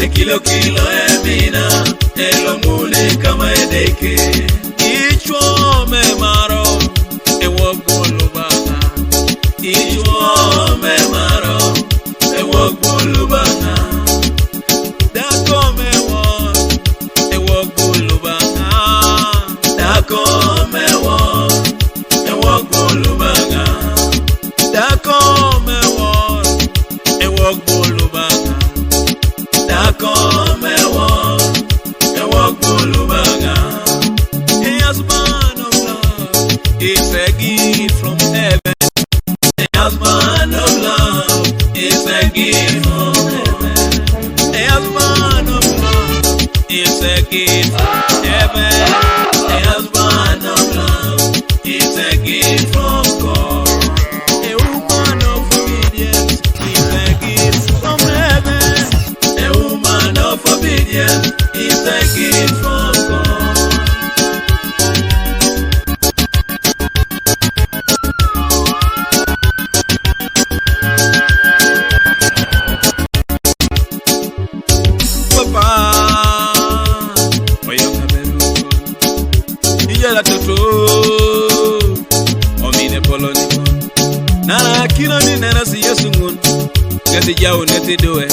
kilo emina elomune kama edeke ichwo me maro ewogolubana ichwo me maro ewogolubana dako me wo ewogolubana dako me wo ewogolubana dako me wo ewogolubana come on, and walk Bulubaga. A husband of love is a gift from heaven. A husband of love is a gift from heaven. A husband of love is a gift from heaven. A husband of love is a gift from God. A woman of obedience is a gift from heaven. Of obedience is a gift from God. Papa, oyo kaberu, iyala toto, omine poloni, nana kilo ni nana si yesungun, ngati jao neti doe.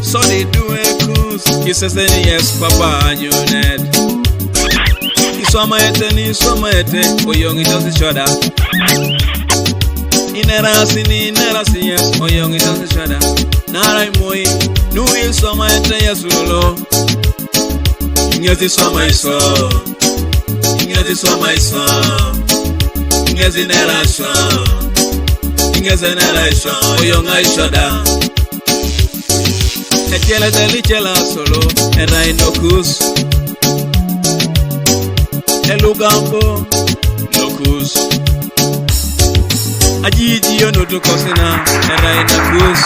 So they do a cruise. He says, yes, Papa, and you net. He saw my ete, oh, young, it does each other. In a rasi, yes, oh, young, it does each other. Nara moi, no, he saw my ete, yes, Lolo. Yes, he saw my soul. Yes, he saw my soul. Yes, in a rasi, yes, in a rasi, oh, young, I shut down. Echela delichela solo, era inokus. Elugambo, nokus. Ajiji yonutu kosina, era inokus.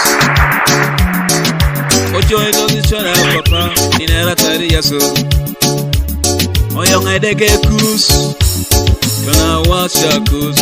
Ocho edozi chora papa, inera tari yaso. Oyong edeke kus, kona washa kus.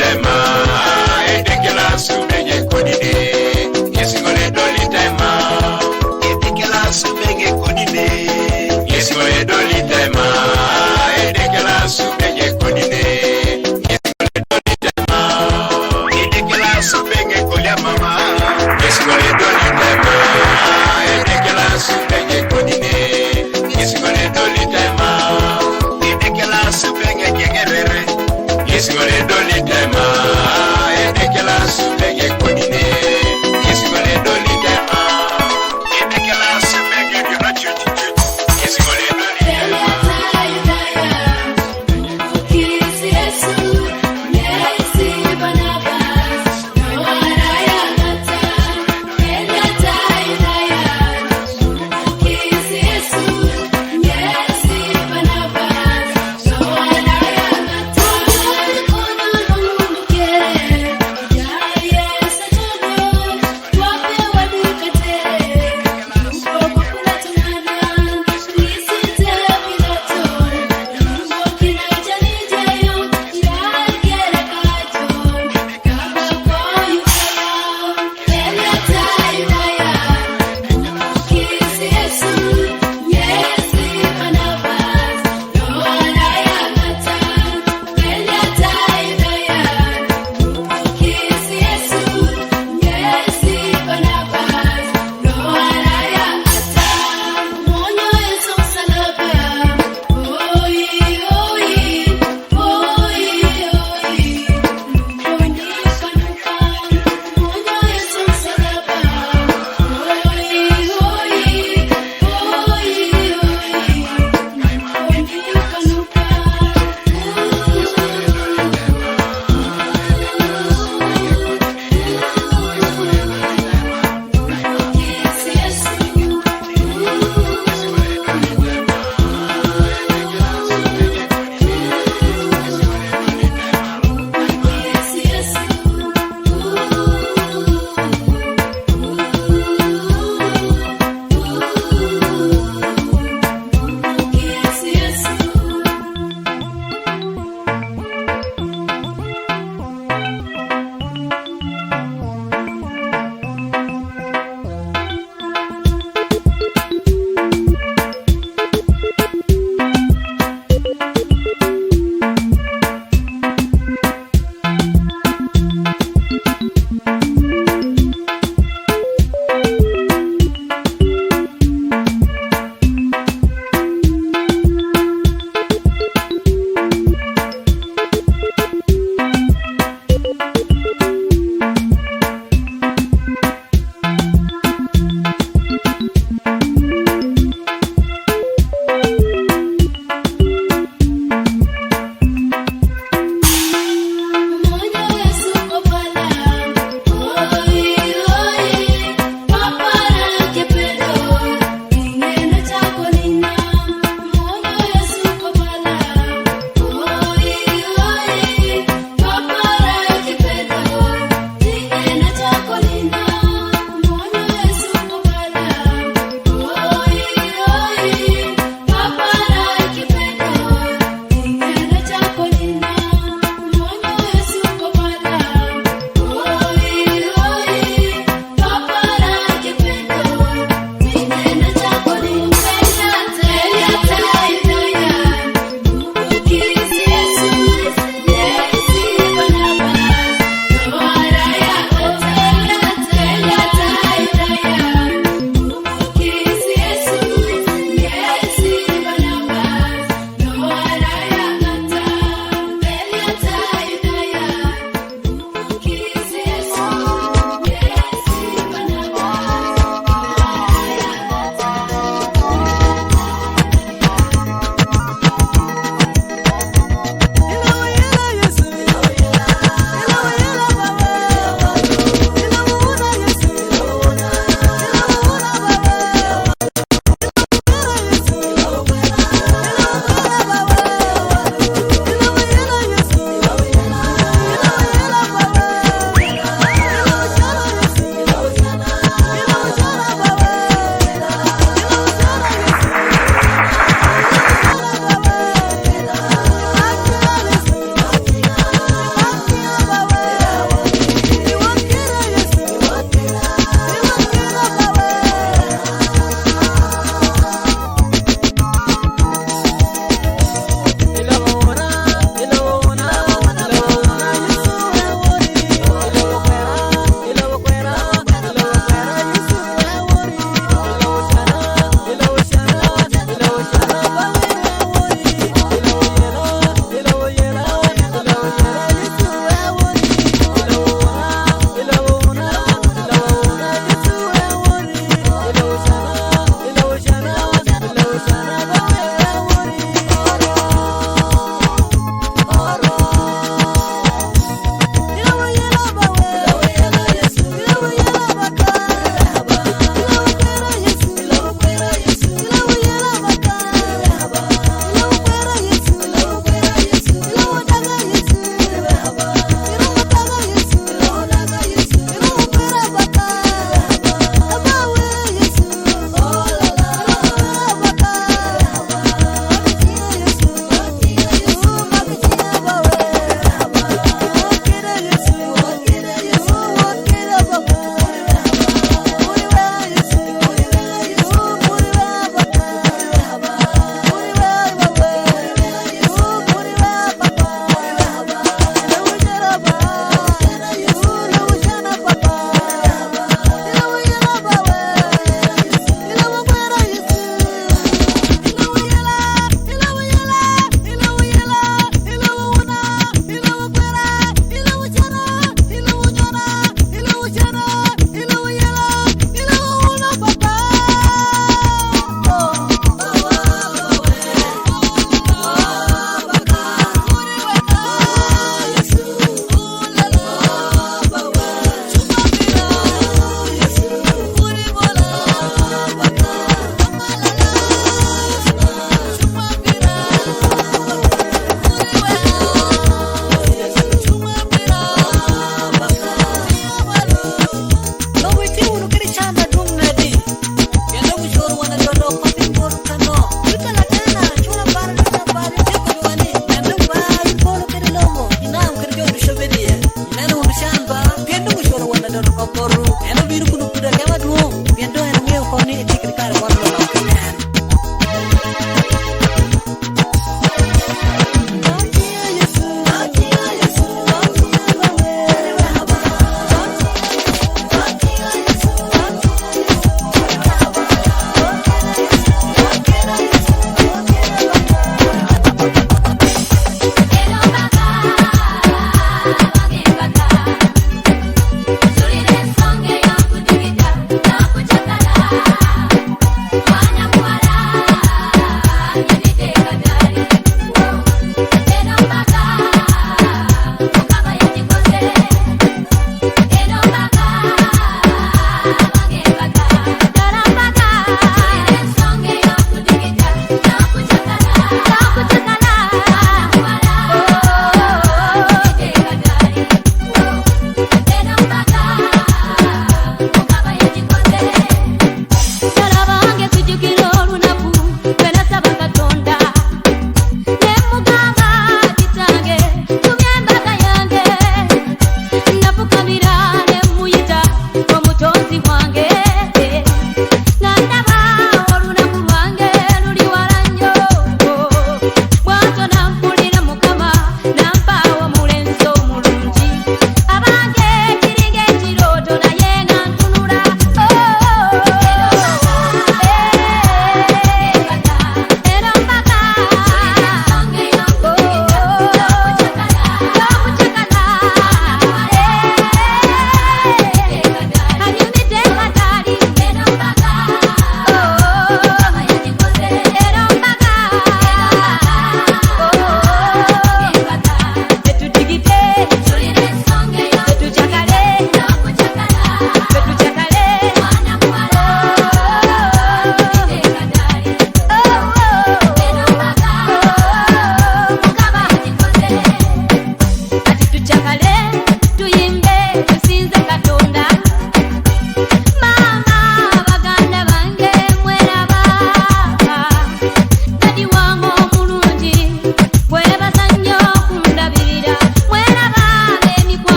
dolitema edekela subenge kodine yesingole dolitema edekela subenge kodine yesingole dolitema edekela subenge kodine yesingole dolitema edekela subenge kolya mama yesingole dolitema edekela subenge kodine yesingole dolitema edekela subenge gengerere yesingole dolitema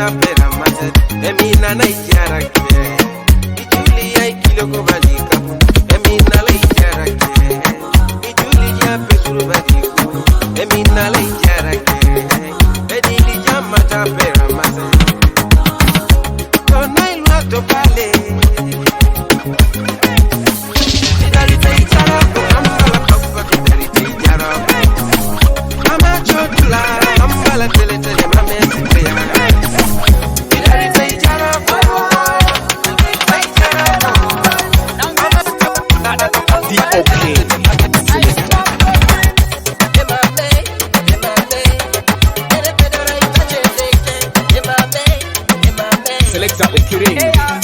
mata pera mata emina na ikiara ke ijuli ya ikilo ko balika emina la ikiara ke ijuli ya pesuru balika emina la ikiara ke edili ya mata pera mata tona ilwa to pale idali te ikiara ko ambala papa idali te ikiara mama chotula ambala tele tele mama sikya idali te ikiara ko Select up the Retiree.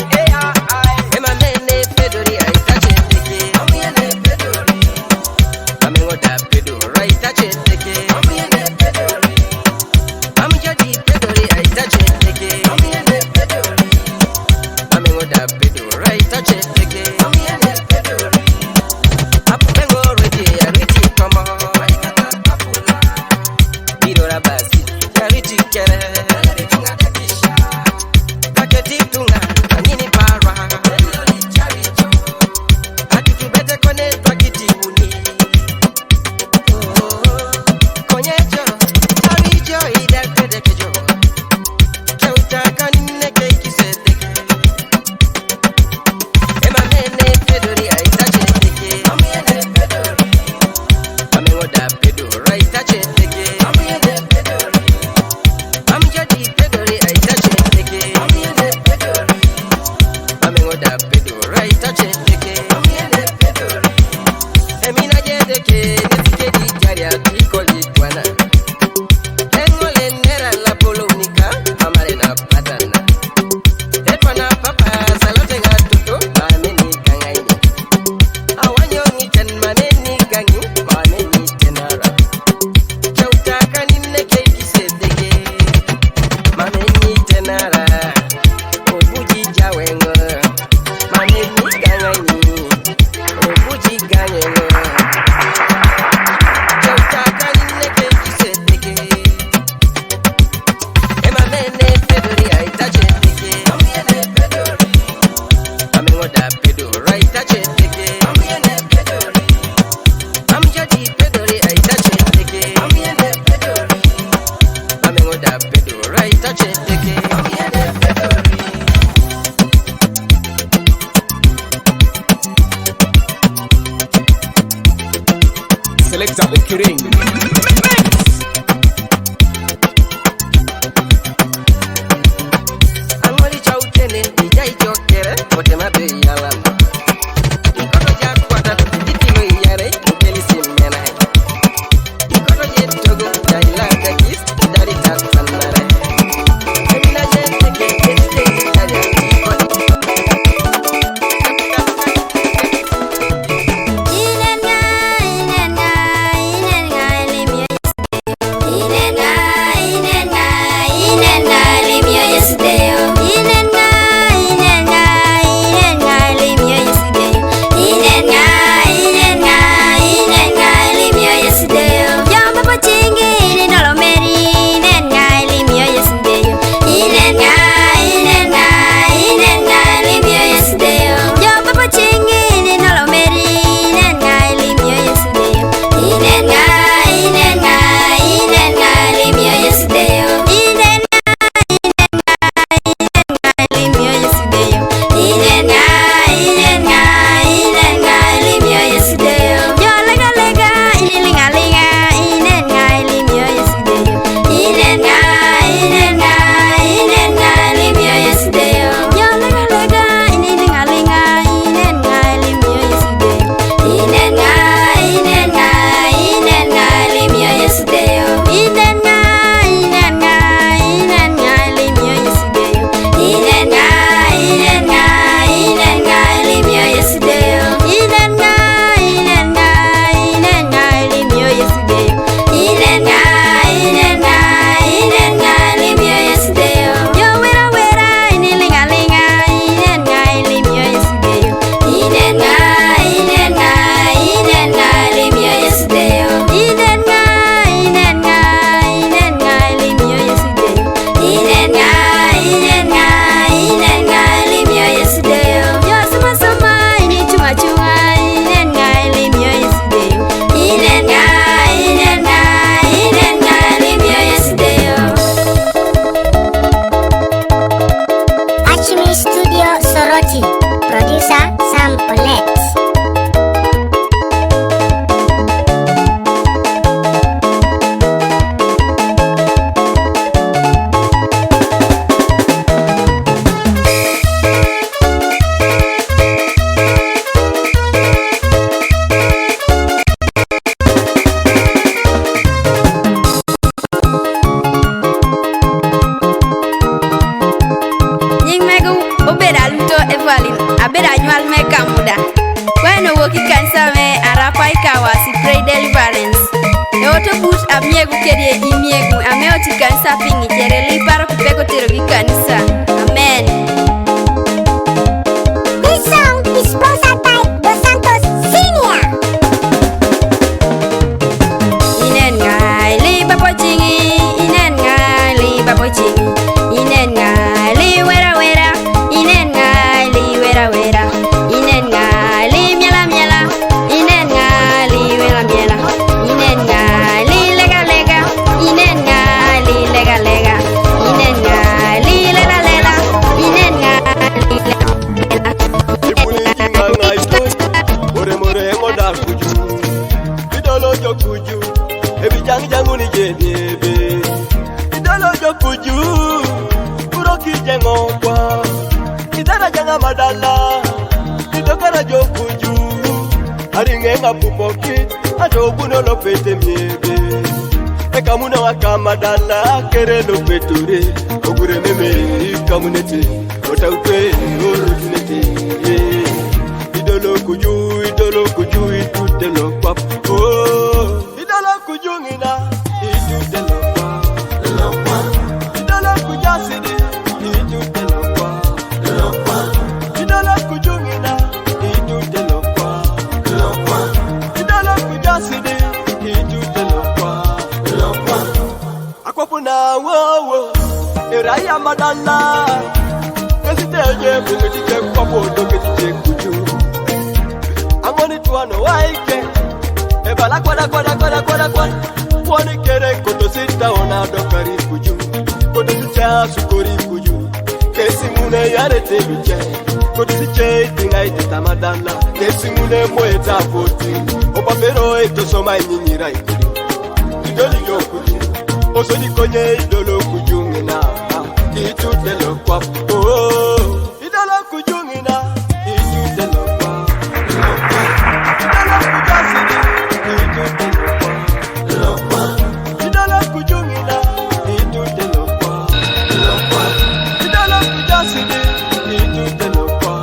Select up the Retiree. salme kamuda. When woki kansa me arapai kawasi pray deliverance. Eoto but amiegu kerie imiegu ameoti kansa pingi kereli paro kupeko terogi kanisa. Amen. This song is sponsored by Dos Santos Senior. Inen ngai li babo jingi, inen ngai li babo jingi, inen ngai li wera wera, inen ngai li wera wera, inen ngai li miela miela, inen ngai li miela miela, inen ngai li lega lega, inen ngai li lega lega, inen ngai li lela lela, inen ngai li lela lela. Ibuni jinganga itoy, more more ngoda kuju, idolo jo kuju, ebi jang jangu ni jeniebe, idolo jo kuju, uroki jengo kwa, idara janga madala, idokara jo kuju, haringenga pupoki, adobuno lo pete miebe, ekamuna wakamadala, kere lo peture, ogure meme, kamunete, otaupe, orotunete. Idolo kuju, itute lo kwap. Oh, idolo kuju ngina, itute lo kwap. Idolo kujasidi, itute lo kwap. Idolo kuju ngina, itute lo kwap. Idolo kujasidi, itute lo kwap. Akwapuna wo, eraya madala. Kesiteje bungitike kwapo doketije kuju. Angoni tuano waike. Ebala kwada. Wani kere koto sita ona dokari kuju. Koto sicha sukori kuju. Kesi mune yarete luche. Koto siche tingai titamadala. Kesi mune moeta poti. Opapero eto soma inyinira ikuju. Idoli yo kuju. Osodi konye idolo kuju ngina. Itute lo kwap. Oh, idolo kuju ngina. Itute lo kwap. Idolo kujasidi. Itute lo kwap. Idolo kuju ngina. Itute lo kwap. Idolo kujasidi. Itute lo kwap.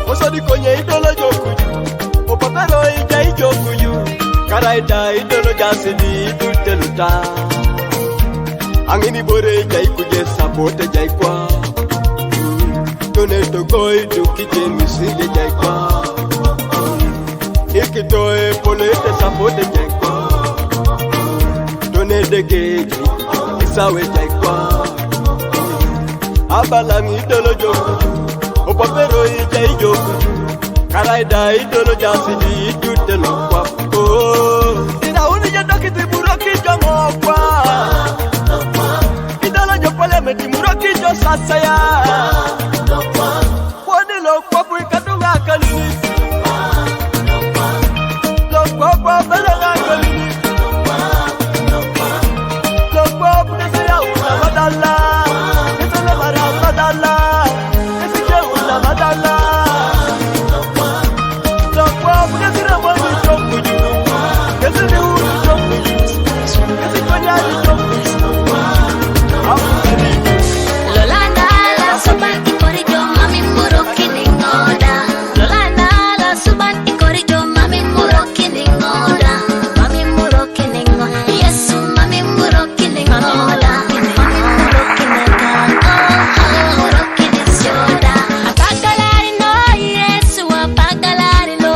Osodi konye idolo jokuju. Opapero ija ijokuju. Karaida idolo jasidi itute luta. Angini bore ija ikuje sapote jaikwa. Tone tokoi tukije misige jaikwa. Ikitoe polete sapote jaikwa. Tone dege isawe jaikwa. Abalangi idolo jokuju. Opapero ija ijokuju. Karaida idolo jasidi itute lo kwap. Oh, ina unije dokiti buroki jongo kwa. Idolo jopole meti muroki jo sasaya. Wani lo kwapu ikatunga kalini. Lo kwapu belenga kalini. Lo kwapu nesaya una madala. Nesele mara madala. Nesije una madala. Lo kwapu nesire mwani jokuju. Nesile unu jokuju. Nesile konyani jokuju. Lolanda la suban ikorijo mami muroki ningoda. Lolanda la suban ikorijo mami muroki ningoda. Mami muroki ningo. Yesu mami muroki ningoda. Mami muroki ningoda. Oh, muroki nisioda. Apagalari no Yesu apagalari no.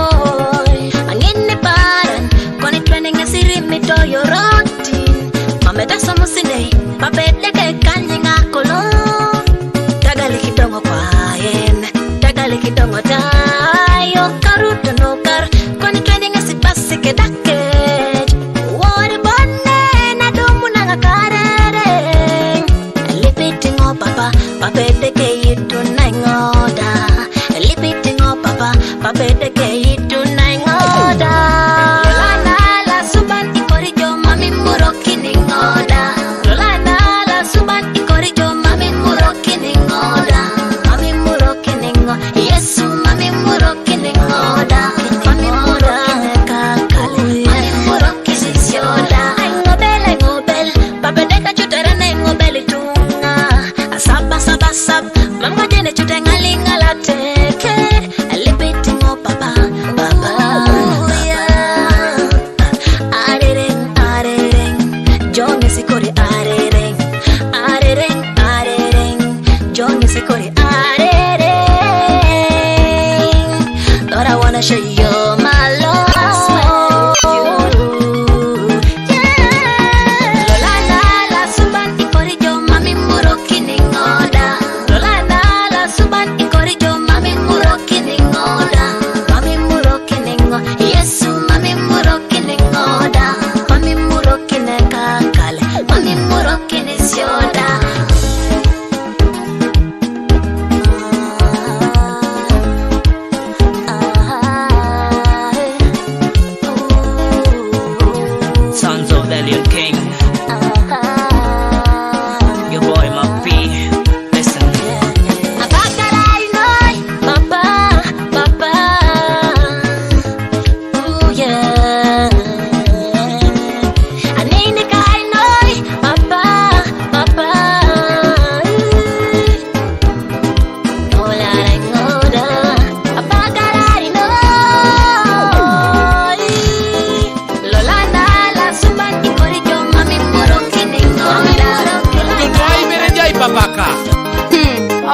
Angini paran koni trending asiri mito yoroti. Mameda samusine mabede ke kanyinga kolo. Tagali kidongo kwaen, tagali kidongo tayo karuto no kar koni trending asipasi ke dake. Wori bonne na domu na karere. Lipiting o papa, mabede ke yitu na ngoda. Lipiting o papa, mabede ke yitu na ngoda. Lolanda la suban ikorijo mami muroki ningoda. Lolanda la suban Rebellion King. Your boy Mathew. Listen. Ooh yeah. I need the guy noy, papa. Hola rengoda, apagarari noy. Lolanda la suban y corrijo mami muro kinengoda. Ay mere jai papaka.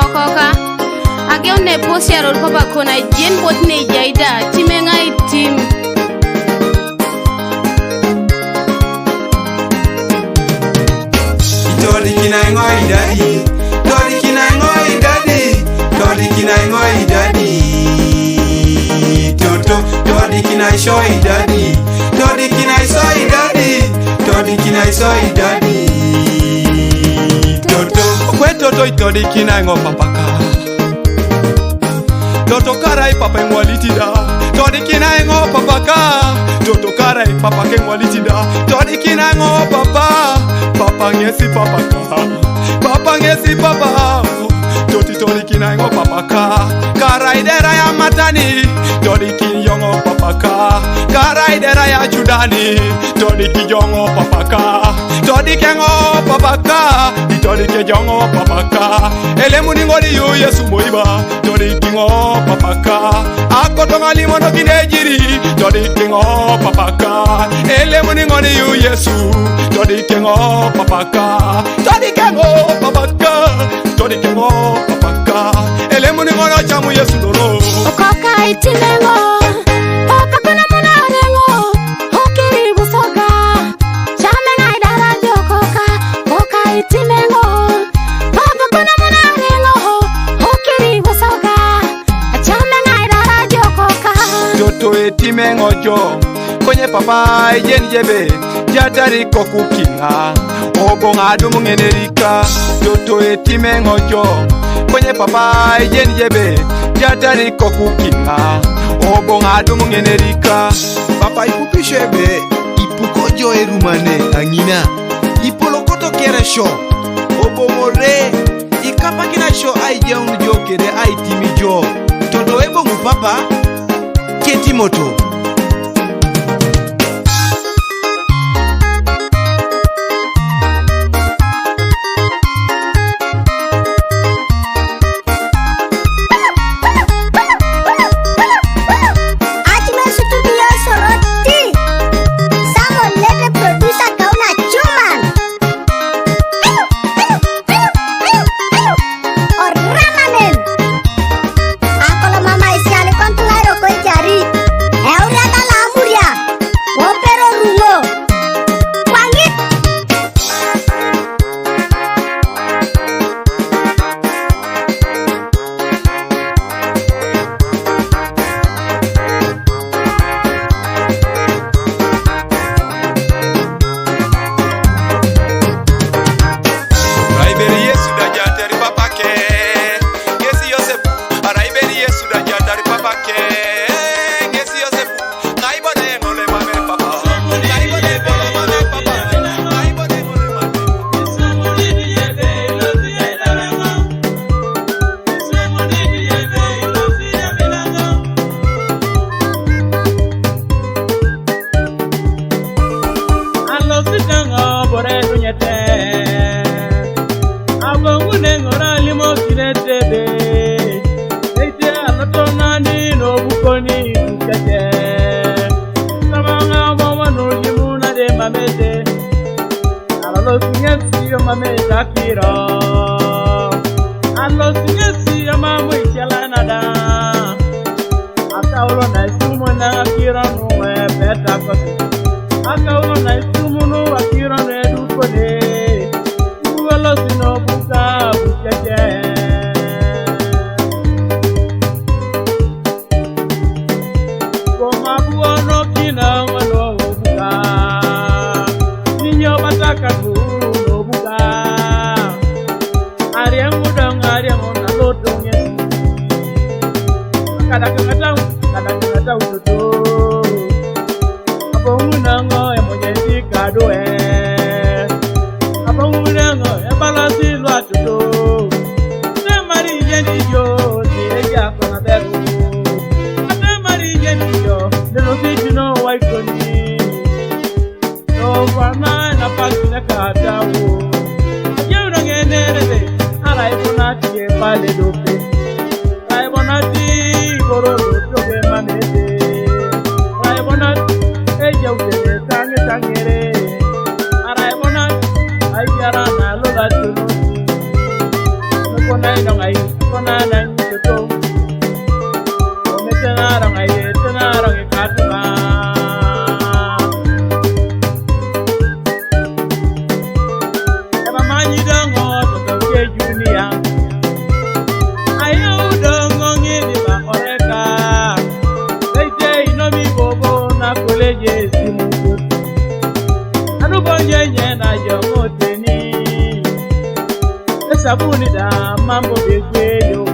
Okoka. Agyo ne posi arol papa kona jen bot ne jaida timenga itim. Tori kinai ngoi daddy. Tori kinai ngoi daddy. Tori kinai ngoi daddy. Toto. Tori kinai shoi daddy. Tori kinai soi daddy. Tori kinai soi daddy. Toto. Kwe toto itori kinai ngo papaka. Toto karai papa ngwalitida. Tori kinai ngo papaka. Toto karai papa ke ngwalitida. Tori kinai ngo papa. Papa ngesi papaka. Papa ngesi papa. Toti tori kinai ngo papaka. Karai dera ya matani. Tori kinyongo papaka. Karai dera ya judani. Tori kinyongo papaka. Tori kengo papaka. Tori kejongo papaka. Elemu ningori yu Yesu moiba. Tori kingo papaka. Akotonga limono kinejiri. Tori kingo papaka. Elemu ningori yu Yesu. Tori kingo papaka. Tori kingo papaka. Tori kingo papaka. Elemu ningori chamu Yesu doro. Okoka itimengo, papa kuna muna rengo. Hokiri busoga, chamenga idara jokoka. Okoka itimengo, papa kuna muna rengo. Hokiri busoga, chamenga idara jokoka. Toto etimengo jo. Konye papa jen jebe. Jatari kokukinga. Obonga dumungenerika. Toto etimengo jo. Konye papa jen jebe. Jatari kokukinga. Obonga dumungenerika. Papa ipupishebe. Ipukojo erumane angina. Ipolokoto kere sho. Obomore. Ikapa kina sho aije unjo kere aitimi jo. Toto ebongu papa. Keti moto. Kadang-kadang utuh, apa unang ngoy mo jadi kado wana na pakina katawo ajuna ngenere ala ibona tie pale dope ala ibona ti bororo toke manete ala ibona eje ujele tangere ala ibona ayara na lola tunu kona ino ngai kona na nyoto ometena ngai tena ngai katuma sabuni da mambo begweyo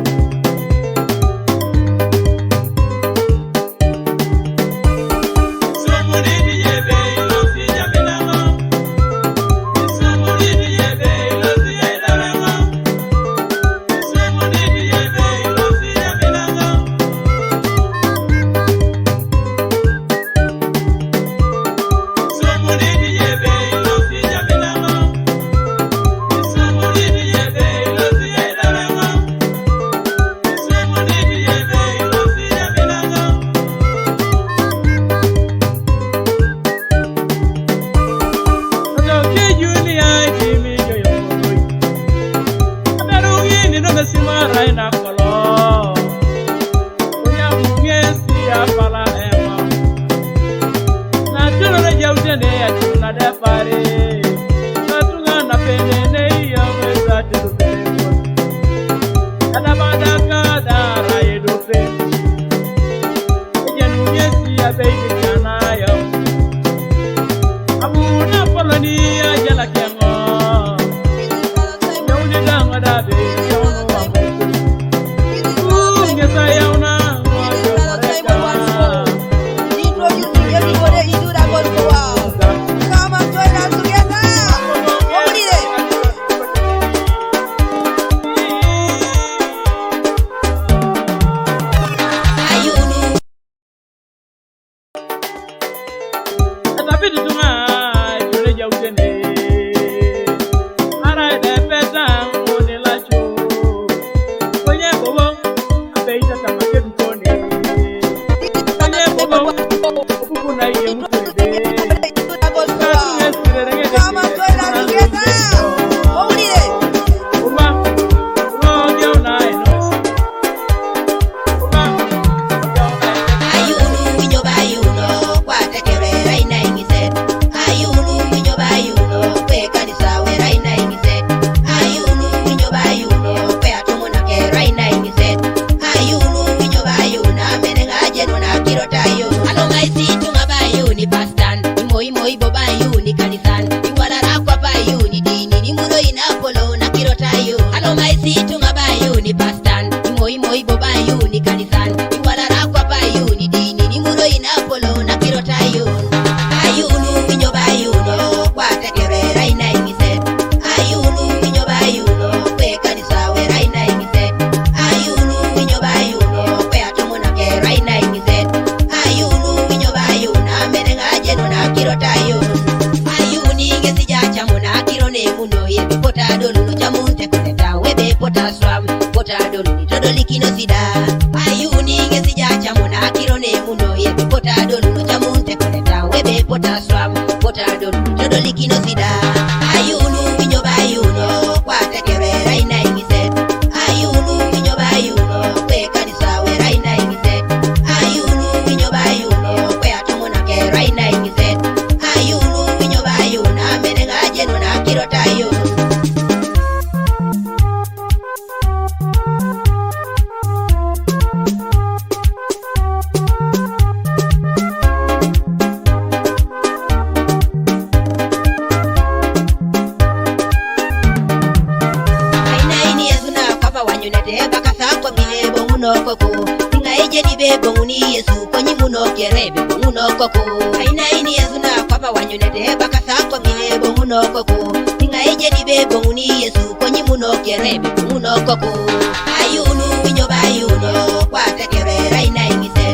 ayunu winyo bayuno kwatekere raina ingise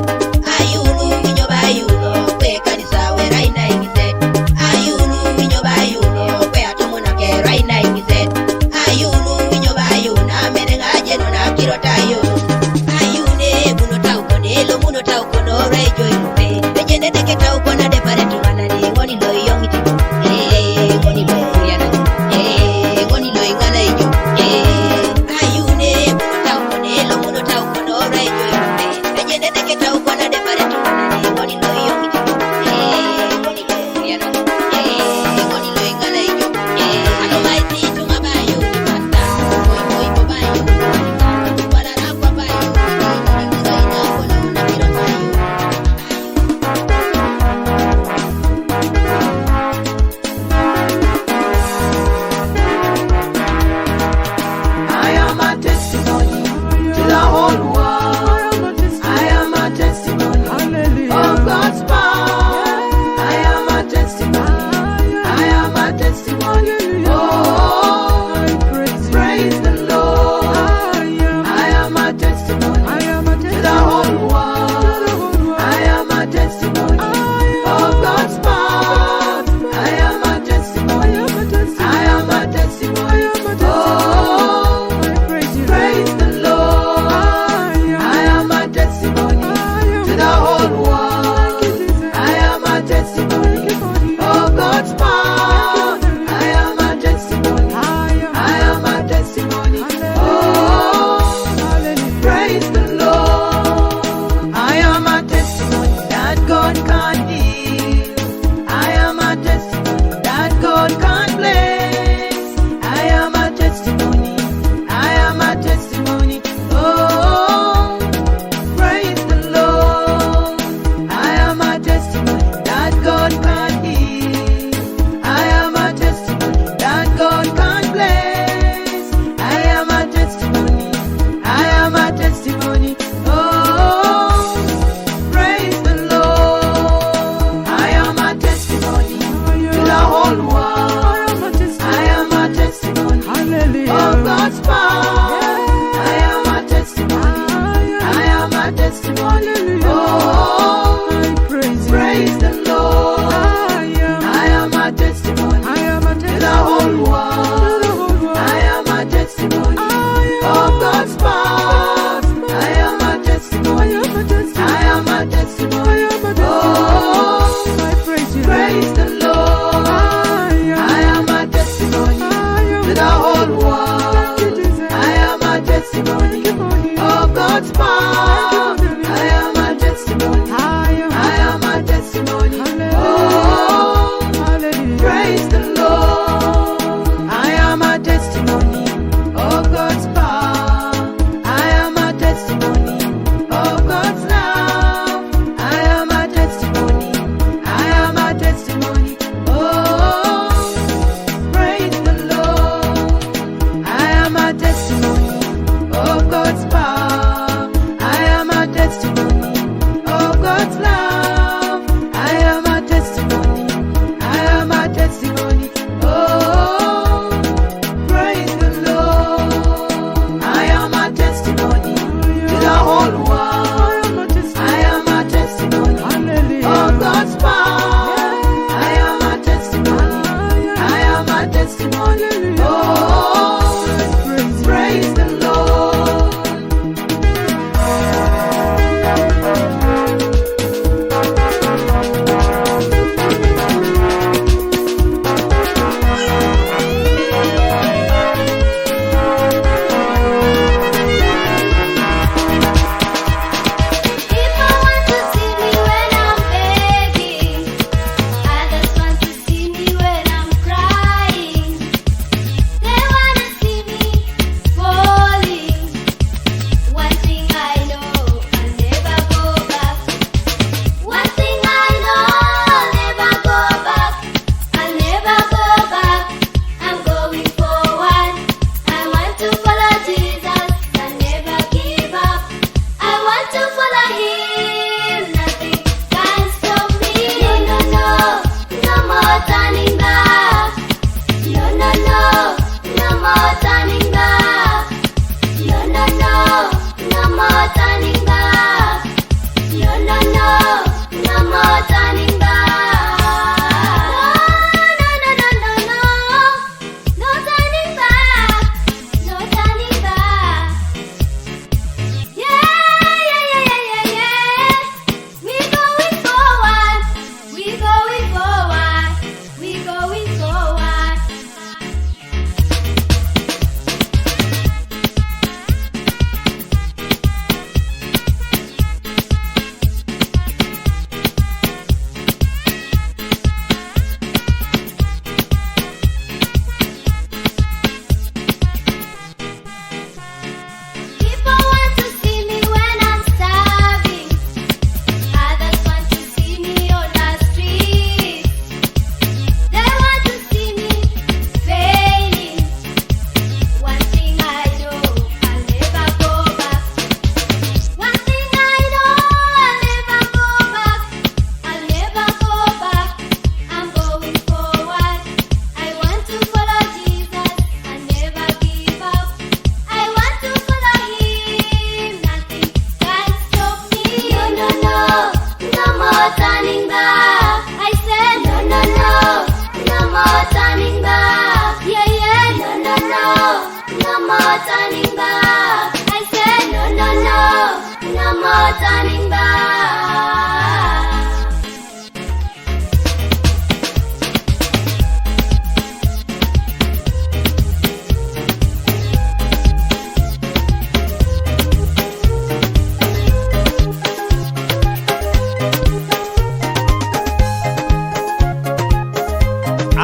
ayunu winyo bayuno kwe kanisa we raina ingise ayunu our testimony. Oh, praise the Lord.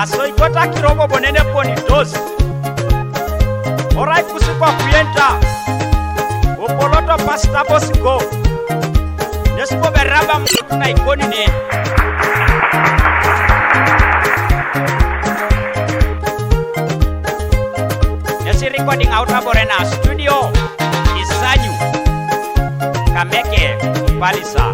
Asoikota kirobo bonene poni dos. Orai kusikwa kuyenta. Opoloto pasta bosigo. Nespo beraba mutuna ikoni ne. Nesi recording out aborena studio. Isanyu. Kameke Palisa.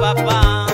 Papa,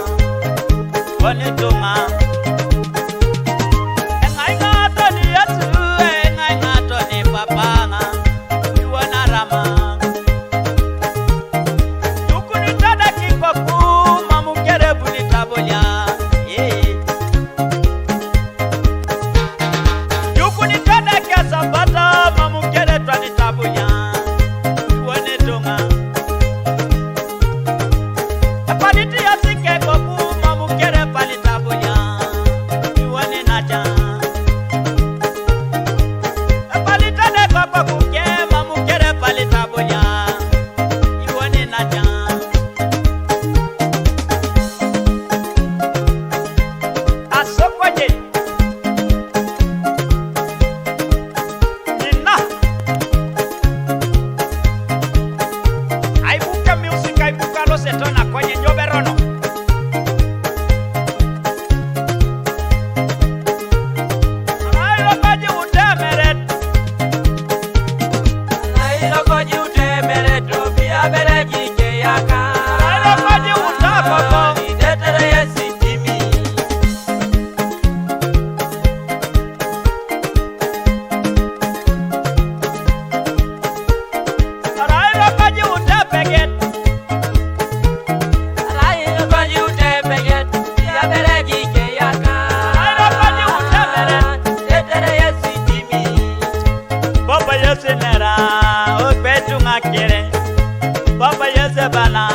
Sebana,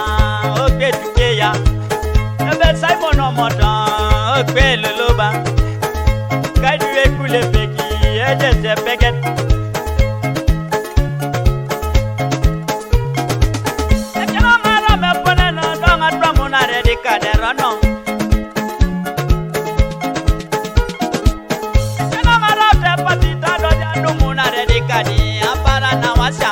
okay, Tukeya, Ebe Simon Omoto, okay, Luluba, Kaidue Kulepeki, Eje Peget. Ekanamara mepone no donga tramuna redika derono. Ekanamara tepatita doja dumuna redika di apara na washa.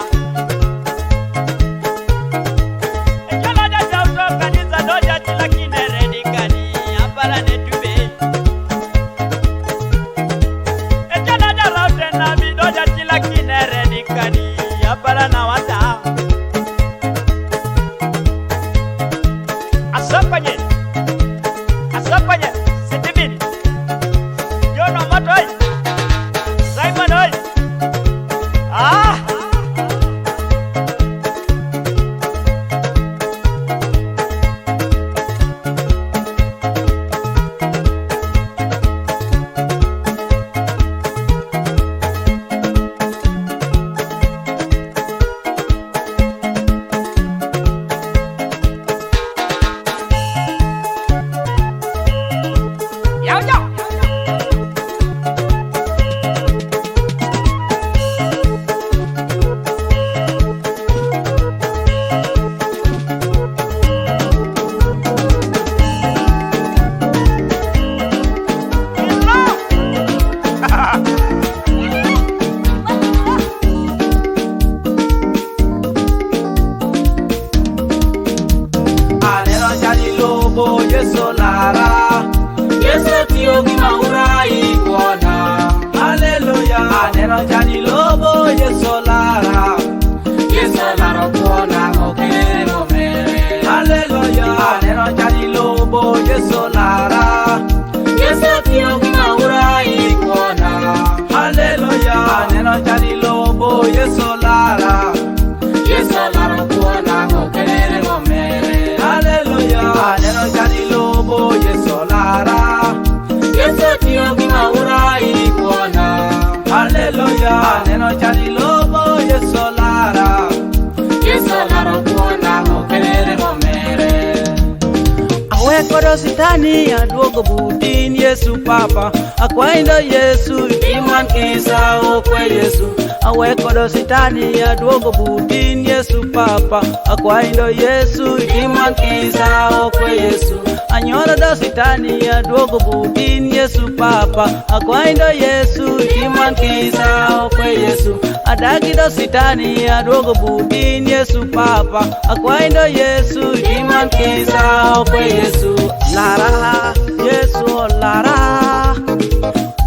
Sitani aduogo butin Yesu Papa akwaindo Yesu iman kisa okwe Yesu awekodo sitani aduogo butin Yesu Papa akwaindo Yesu iman kisa okwe Yesu anyoro do sitani aduogo butin Yesu Papa akwaindo Yesu iman kisa okwe Yesu adagi do sitani aduogo butin Yesu Papa akwaindo Yesu iman kisa okwe Yesu Lara, Yesu, Lara,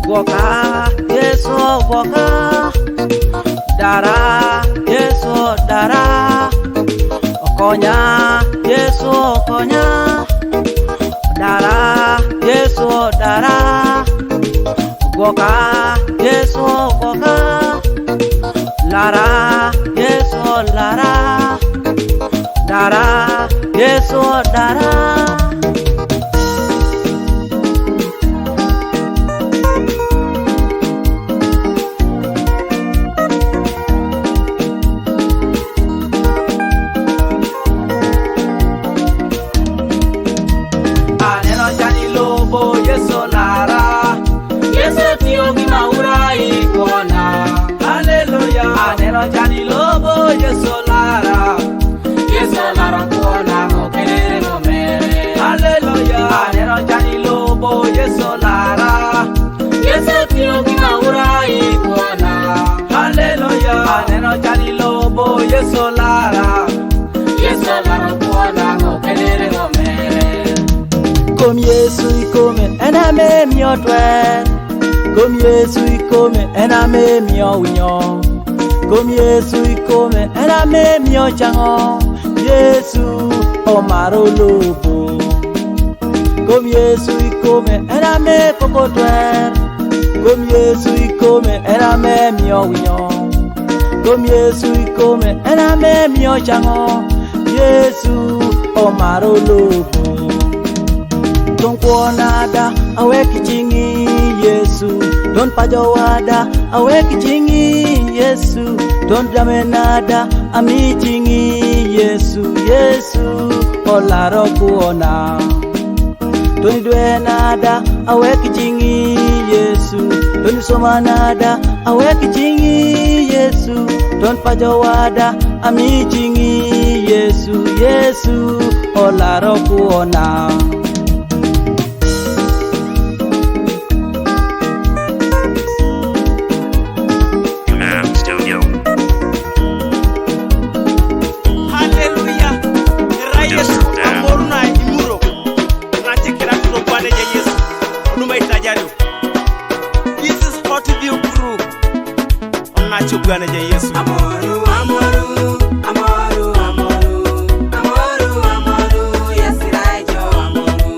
Goka, Yesu, Goka, Dara, Yesu, Dara, Okonya, Yesu, Okonya, Dara, Yesu, Dara, Goka, Yesu, Goka, Lara, Yesu, Lara, Dara, Yesu, Dara. Jani lobo Yesu lara kuona mokere momere Hallelujah Neno jani lobo Yesu lara Yesu tio kimaura ikuona Hallelujah Neno jani lobo Yesu lara kuona mokere momere Kom Yesu ikome ename miotwe Kom Yesu ikome ename miowinyo Kom Yesu ikome ename mio chango Yesu omaro lobo Kom Yesu ikome ename pokotwer Kom Yesu ikome ename mio winyo Kom Yesu ikome ename mio chango Yesu omaro lobo Don't kuonada aweki chingi Yesu Don't pajawada aweki chingi Yesu Don't jamenada ami chingi Yesu Yesu, Yesu, olaro kuona. Toni dwe nada, aweki jingi, Yesu. Toni soma nada, aweki jingi, Yesu. Ton pajo wada, ami jingi, Yesu, Yesu, olaro kuona. Chugana ja Yesu. Amoru, amoru, amoru, amoru, amoru, amoru, yasiraijo amoru.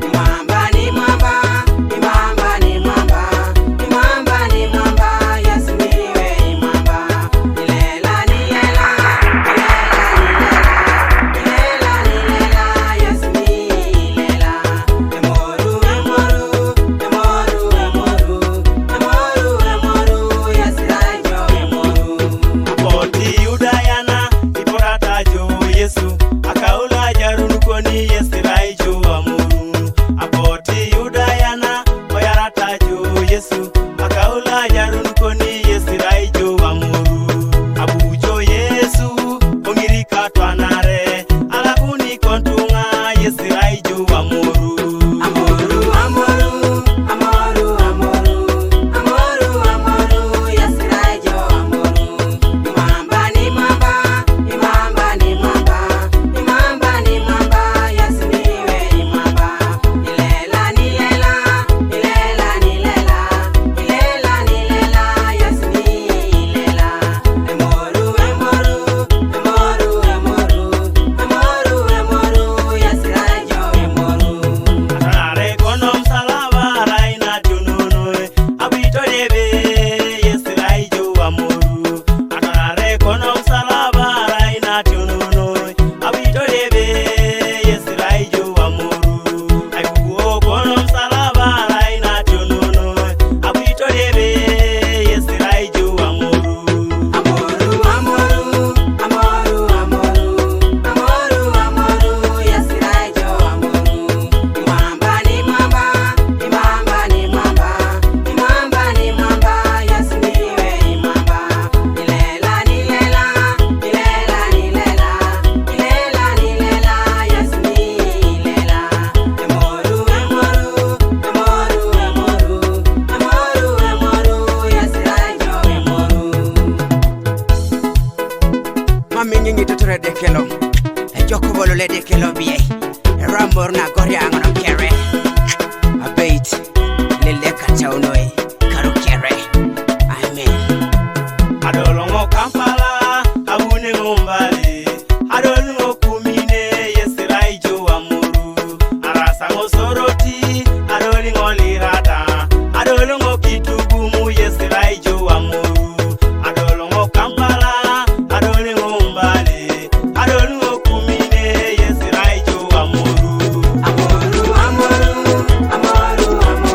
Imamba ni mamba, imamba ni mamba, imamba ni mamba, yasimiwe imamba. Ilela ni lela, ilela ni lela, yasimi ilela. Amoru, amoru, amoru, amoru, amoru, amoru, yasiraijo. Boti udayana iporata jo Yesu akaula jarunu koni yesirai jo amuru. Aboti udayana oyarata jo Yesu akaula jarunu koni yesirai jo amuru. Abujo Yesu ongirika twanare alakuni kontunga yesirai jo amuru. Amoru, amoru, amoru, amoru, amoru, amoru, yasiraijo amoru. Imamba ni mamba, imamba ni mamba, imamba ni mamba, yasimiwe imamba. Ilela ni lela, ilela ni lela, ilela ni lela, yasimi ilela. Amoru, amoru, amoru, amoru, amoru, amoru, yasiraijo amoru. Are konom salava raina tununoe abito debe yesirai jo amuru. Are konom salava raina tununoe abito debe yesirai jo amuru. Aibuo konom salava raina tununoe abito debe yesirai jo amuru. Amoru, amoru, amoru, amoru, amoru, amoru, yasiraijo amoru. Imamba ni mamba, imamba ni mamba, imamba ni mamba, yasimiwe imamba. Ilela ni lela, ilela ni lela, ilela ni lela, yasimi ilela. Amoru, amoru, amoru, amoru, amoru, amoru, yasiraijo amoru. Mami nyingi tuture dekelo Ejoko bolo le dekelo biye Ramor na gori angono kere Abeit Lele kacha unoe Karu kere Amen. Adolongo Kampala abune ngombale adolongo kumine yesirai jo amuru. Arasango soroti adolingo lirata adolongo kitugumu yesirai jo amuru. Adolongo Kampala adolingo ngombale adolongo kumine yesirai jo amuru. Amoru, amoru, amoru, amoru,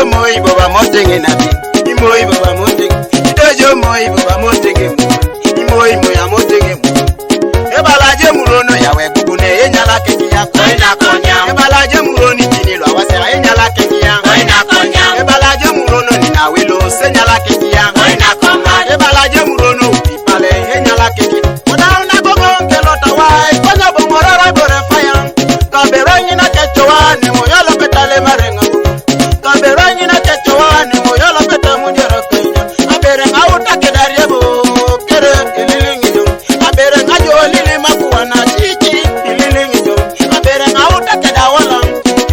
Idojo moi baba motenge nabi. Imoi baba motenge. Idojo moi baba motenge mu. Imoi moya motenge mu. Ebalaje murono yawe bubune enyala kekia. Koina konya. Ebalaje muroni tinilo awasera enyala kekia. Koina konya. Ebalaje murono ninawilo senyala kekia. Koina koma. Ebalaje murono upipale enyala kekia. Odauna gogo kelota wai konya bongorara bore fire. Kaberanyi na kechoane moyolo petale marenga. Kaberanyi na kechoane moyolo peta mujero kenya. Abere ngauta kedariebo kere ililingi jo. Abere ngajo lili makuwa na chichi ililingi jo. Abere ngauta kedawala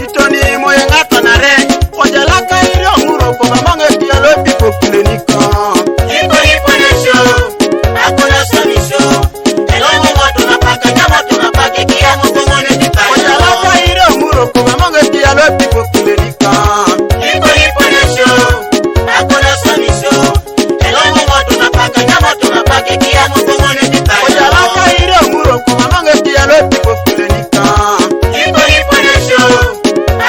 itoni moye ngata na re. Ojalaka iri omuro kwa mamange tialo pipo klinika. Ipo nesho akuna sonisho. Elongo watu napaka nyama tunapake kia mubongone bitaya. Ojalaka iri omuro kwa mamange tialo pipo klinika. Ipo nesho akuna sonisho. Elongo watu napaka nyama tunapake kia mubongone bitaya. Ojalaka iri omuro kwa mamange tialo pipo klinika. Ipo nesho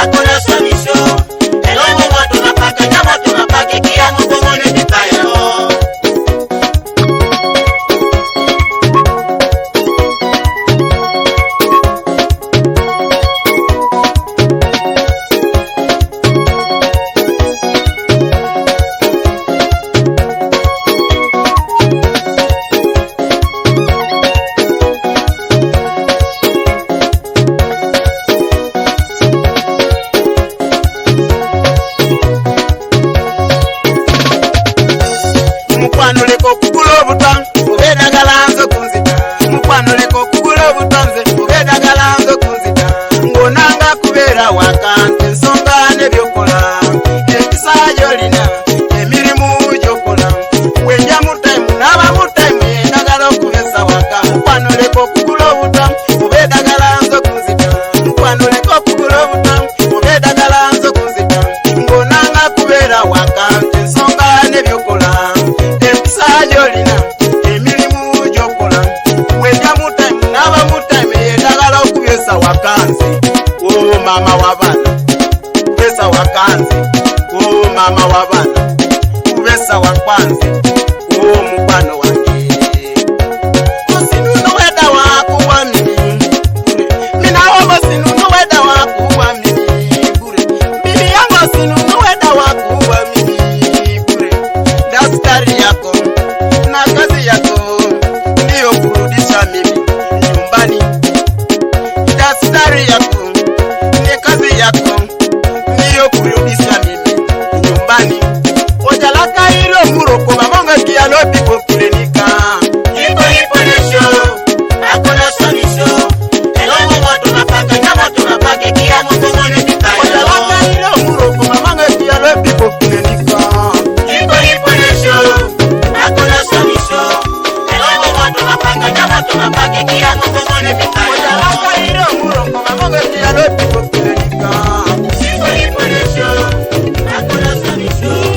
akuna sonisho. Elongo watu napaka nyama tunapake kia mubongone bitaya. Mukwano leko kugula obuta ubeda galanzo kunzita. Mukwano leko kugula obutanze ubeda galanzo kunzita. Ngonanga kubera wakante nsonga nebyokola. Ekisa yolina emirimu gyokola. Wenja mutaimu naba mutaimu yendagala okubesa waka. Mukwano leko kugula obuta ubeda galanzo kunzita. Mukwano leko kugula obuta ubeda galanzo kunzita. Ngonanga kubera wakante nsonga nebyokola. Ekisajolina emirimu gyokola. Wenja mutaimu naba mutaimu yendagala okubesa wakanzi. Oh mama wabana kubesa wakanzi. Oh mama wabana kubesa wakwanzi. Oh mukwano wangeosinuno weda wakuwa mimi. Mina obo sinuno weda wakuwa mimi bure. Bibi yango sinuno weda wakuwa mimi bure. Daskari yako na kazi yako ndiyo kurudisha mimi nyumbani. Daskari yako ni kazi yako ndiyo kurudisha mimi nyumbani. Ojalaka ilo muro kwa mamonga kia lopi kwa klinika. Ipo nesho akuna sonisho. Elongo watu napaka nyama tunapake kia mubongone bitaya. Ojalaka ilo muro kwa mamonga kia lopi kwa klinika. Ipo nesho akuna sonisho. Elongo watu napaka nyama tunapake kia mubongone bitaya. Ojalaka ilo muro kwa mamonga kia lopi kwa klinika. Ipo nesho akuna sonisho.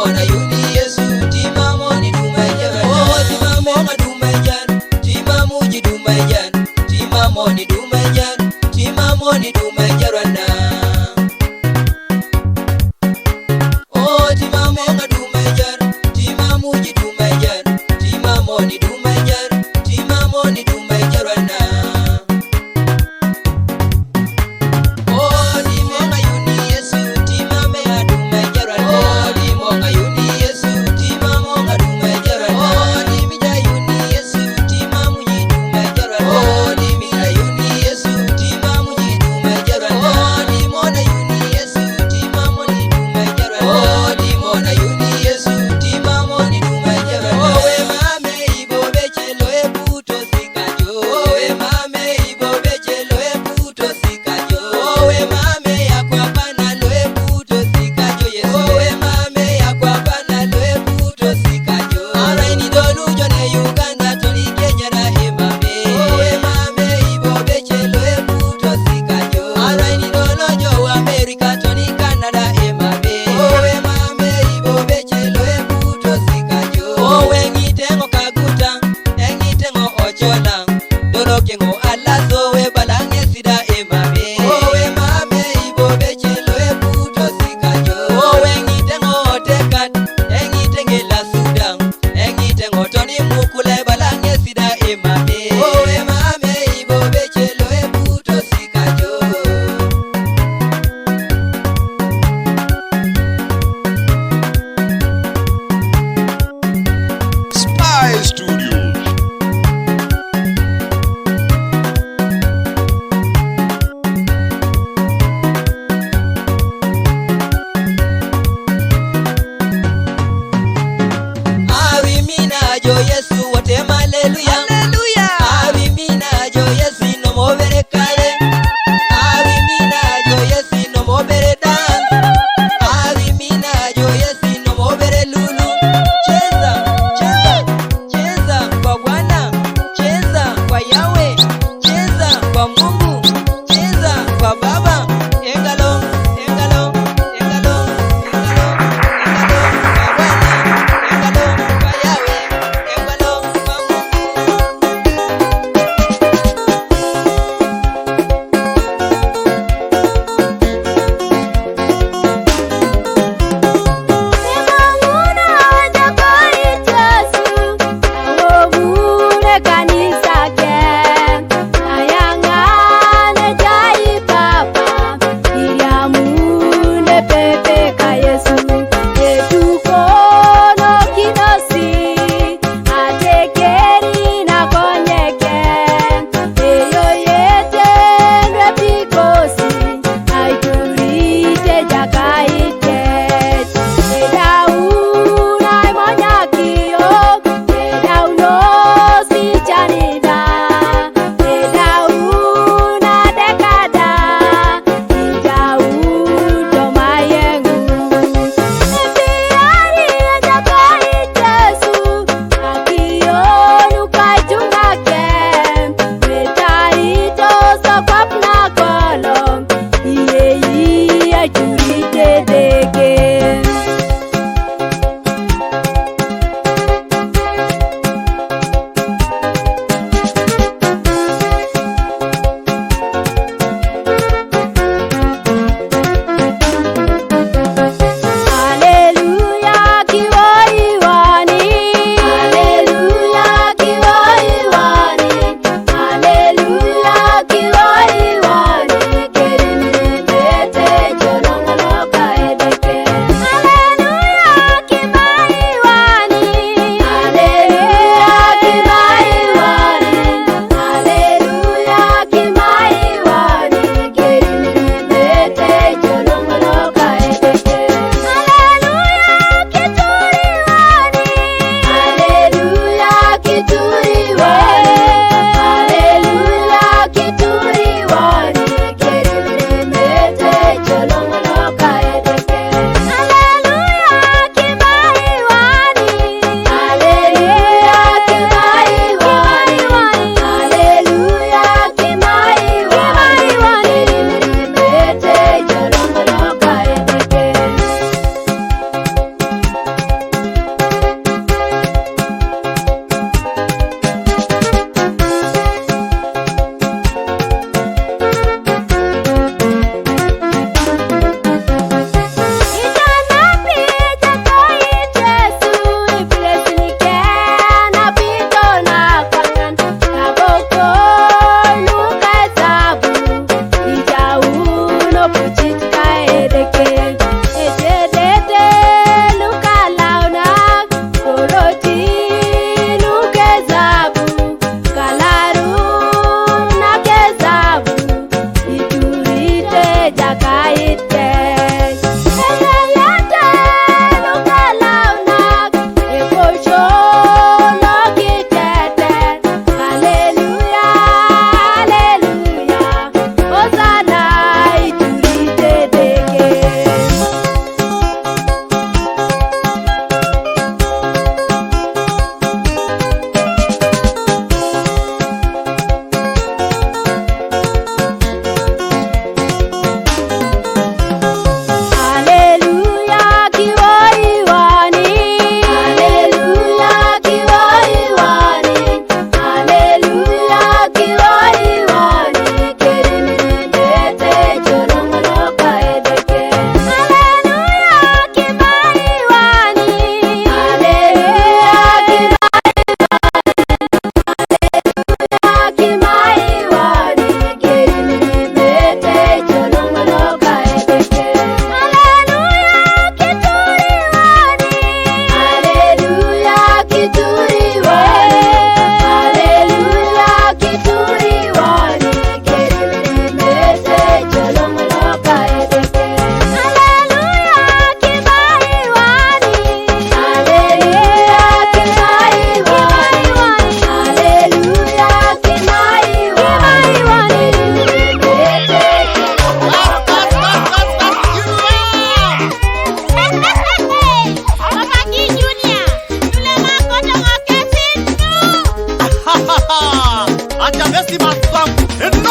mona yuni Yesu tima moni dumajan oh tima mona dumajan tima muji dumajan tima moni dumajan tima moni dumajarana oh tima mona dumajan tima muji dumajan tima moni dumajan tima moni dumajarana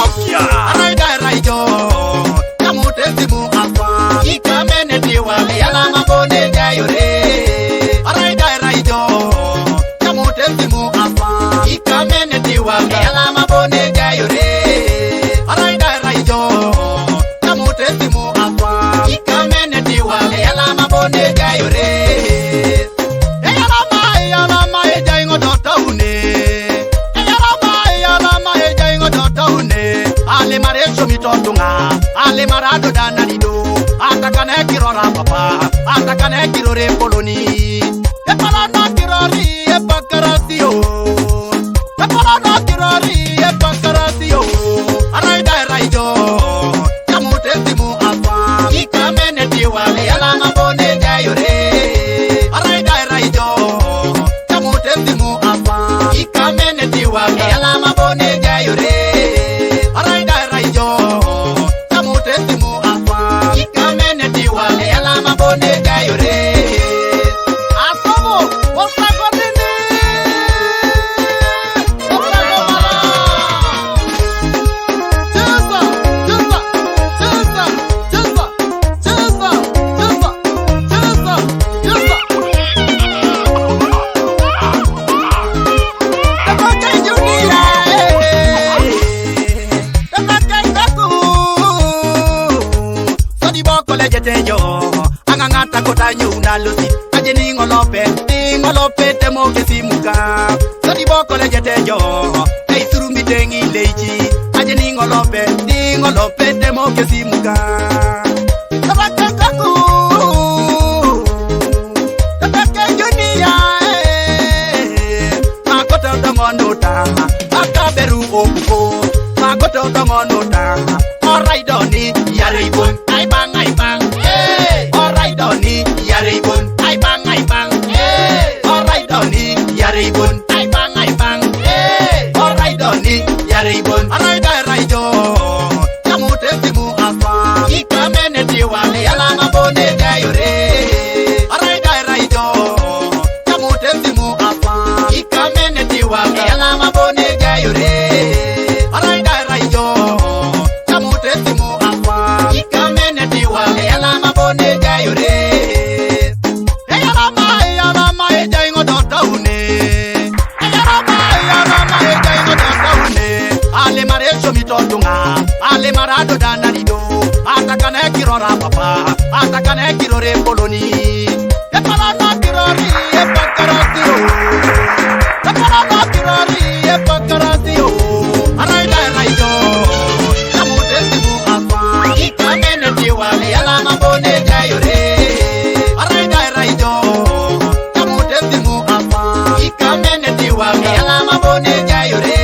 Nokia Raijo Yamutesimu Apa Ikamene Tiwa Yala Mabone Jayore Raijo Yamutesimu Apa Ikamene Tiwa Yala Mabone Jayore Raijo Yamutesimu Apa Ikamene Tiwa Yala Mabone Jayore Ale marado danarido atakane kirora papa atakane kirore poloni e palana kirori e pakarasio e palana kirori e pakarasio raijo yamutesimu apa ikamene tiwa yala mabone jayore raijo yamutesimu apa ikamene tiwa yala mabone jayore Lucy, ajeni ngolope temo kesimuka. Sadi boko lejete jo, ei surumi tengi leiji. Ajeni ngolope temo kesimuka. Tabaka kaku, tabaka junia. Makoto tongonota, akaberu okuko. Makoto tongonota, alright doni yaribun. Ai bang. Alright doni yaribun. I bang, hey. Alright, Donny, yaribun. I bang, hey. Alright, Donny, yaribun. Alright, Raijo. Yamutesimu apa. Ikamene tiwa yala mabone jayore. Alright, Raijo. Yamutesimu apa. Ikamene tiwa yala mabone jayore. Alright, Raijo. Yamutesimu apa. Ikamene tiwa yala mabone jayore. Ale marado danarido atakane kirora papa atakane kirore poloni e palana kirori e pakarasio e palana kirori e pakarasio raijo yamutesimu apa ikamene tiwa yala mabone jayore raijo yamutesimu apa ikamene tiwa yala mabone jayore